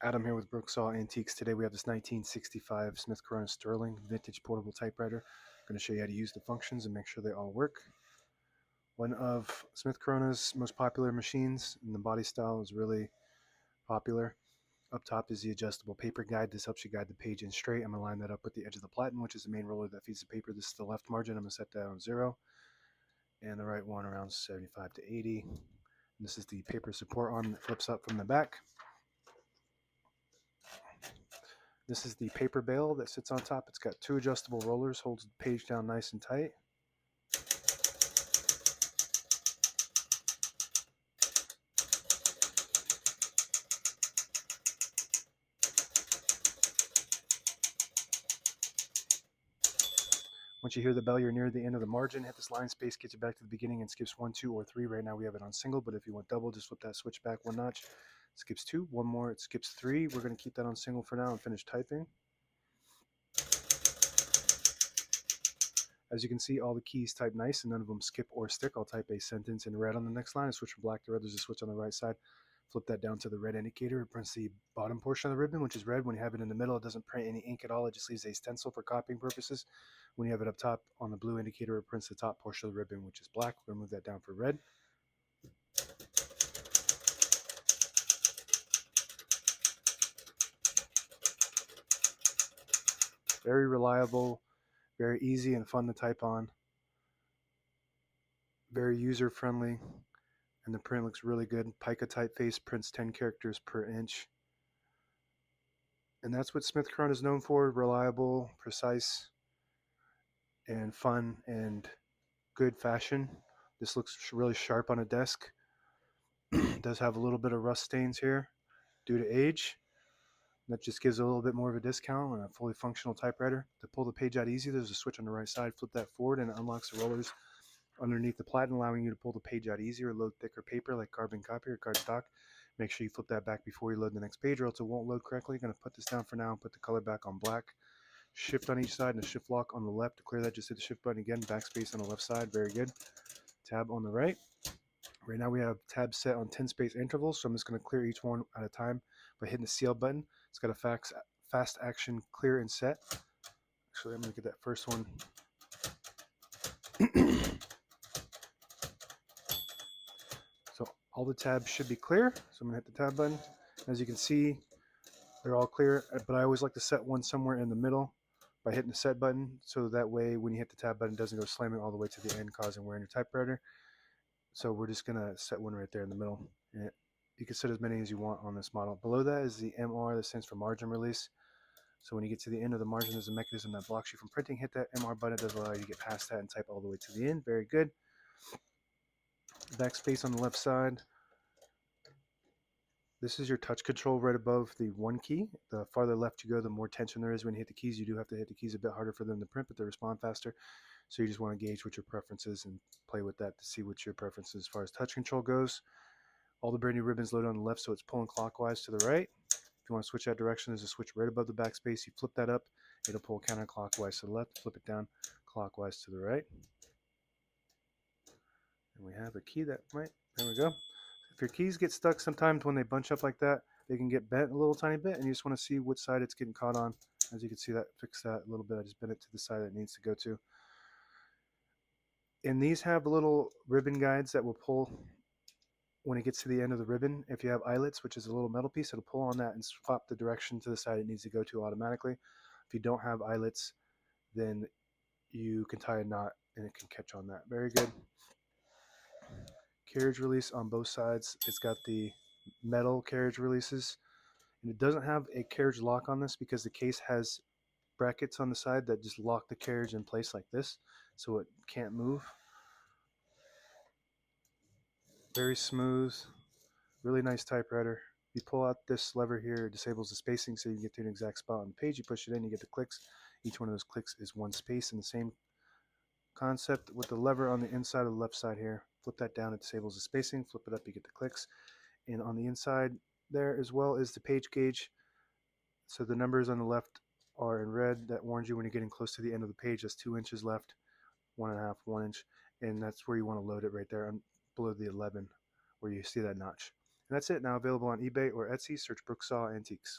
Adam here with Brooksaw Antiques. Today we have this 1965 Smith Corona Sterling vintage portable typewriter. I'm going to show you how to use the functions and make sure they all work. One of Smith Corona's most popular machines, and the body style is really popular. Up top is the adjustable paper guide. This helps you guide the page in straight. I'm going to line that up with the edge of the platen, which is the main roller that feeds the paper. This is the left margin. I'm going to set that on 0, and the right one around 75 to 80. And this is the paper support arm that flips up from the back. This is the paper bale that sits on top. It's got 2 adjustable rollers, holds the page down nice and tight. Once you hear the bell, you're near the end of the margin. Hit this line space, gets you back to the beginning, and skips 1, 2, or 3. Right now we have it on single, but if you want double, just flip that switch back 1 notch. Skips 2, 1 more, it skips 3. We're going to keep that on single for now and finish typing. As you can see, all the keys type nice and none of them skip or stick. I'll type a sentence in red on the next line and switch from black to red. There's a switch on the right side. Flip that down to the red indicator. It prints the bottom portion of the ribbon, which is red. When you have it in the middle, it doesn't print any ink at all. It just leaves a stencil for copying purposes. When you have it up top on the blue indicator, it prints the top portion of the ribbon, which is black. We're going to move that down for red. Very reliable, very easy and fun to type on. Very user-friendly. And the print looks really good. Pica typeface, prints 10 characters per inch. And that's what Smith Corona is known for: reliable, precise, and fun, and good fashion. This looks really sharp on a desk. It does have a little bit of rust stains here due to age. That just gives a little bit more of a discount on a fully functional typewriter. To pull the page out easy, there's a switch on the right side. Flip that forward and it unlocks the rollers underneath the platen, allowing you to pull the page out easier. Load thicker paper like carbon copy or cardstock. Make sure you flip that back before you load the next page, or else it won't load correctly. You're going to put this down for now and put the color back on black. Shift on each side and a shift lock on the left. To clear that, just hit the shift button again. Backspace on the left side. Very good. Tab on the right. Right now we have tabs set on 10 space intervals, so I'm just going to clear each one at a time by hitting the seal button. It's got a fast action clear and set. Actually, I'm going to get that first one. So all the tabs should be clear, so I'm going to hit the tab button. As you can see, they're all clear, but I always like to set one somewhere in the middle by hitting the set button, so that way when you hit the tab button, it doesn't go slamming all the way to the end, causing wear in your typewriter. So we're just going to set one right there in the middle. And you can set as many as you want on this model. Below that is the MR, that stands for margin release. So when you get to the end of the margin, there's a mechanism that blocks you from printing. Hit that MR button. It does allow you to get past that and type all the way to the end. Very good. Backspace on the left side. This is your touch control right above the 1 key. The farther left you go, the more tension there is when you hit the keys. You do have to hit the keys a bit harder for them to print, but they respond faster. So you just want to gauge what your preference is and play with that to see what your preference is as far as touch control goes. All the brand new ribbons loaded on the left, so it's pulling clockwise to the right. If you want to switch that direction, there's a switch right above the backspace. You flip that up, it'll pull counterclockwise to the left. Flip it down clockwise to the right. And we have a key that might, there we go. If your keys get stuck, sometimes when they bunch up like that, they can get bent a little tiny bit, and you just want to see which side it's getting caught on. As you can see, that fixed that a little bit. I just bent it to the side that it needs to go to. And these have little ribbon guides that will pull when it gets to the end of the ribbon. If you have eyelets, which is a little metal piece, it'll pull on that and swap the direction to the side it needs to go to automatically. If you don't have eyelets, then you can tie a knot and it can catch on that. Very good. Carriage release on both sides. It's got the metal carriage releases, and it doesn't have a carriage lock on this because the case has brackets on the side that just lock the carriage in place like this, so it can't move. Very smooth, really nice typewriter. You pull out this lever here, it disables the spacing so you can get to an exact spot on the page. You push it in, you get the clicks. Each one of those clicks is 1 space, and the same concept with the lever on the inside of the left side here. Flip that down, it disables the spacing. Flip it up, you get the clicks. And on the inside there as well is the page gauge. So the numbers on the left are in red. That warns you when you're getting close to the end of the page. That's 2 inches left, 1.5, 1 inch. And that's where you want to load it right there below the 11, where you see that notch. And that's it. Now available on eBay or Etsy. Search Brooksaw Antiques.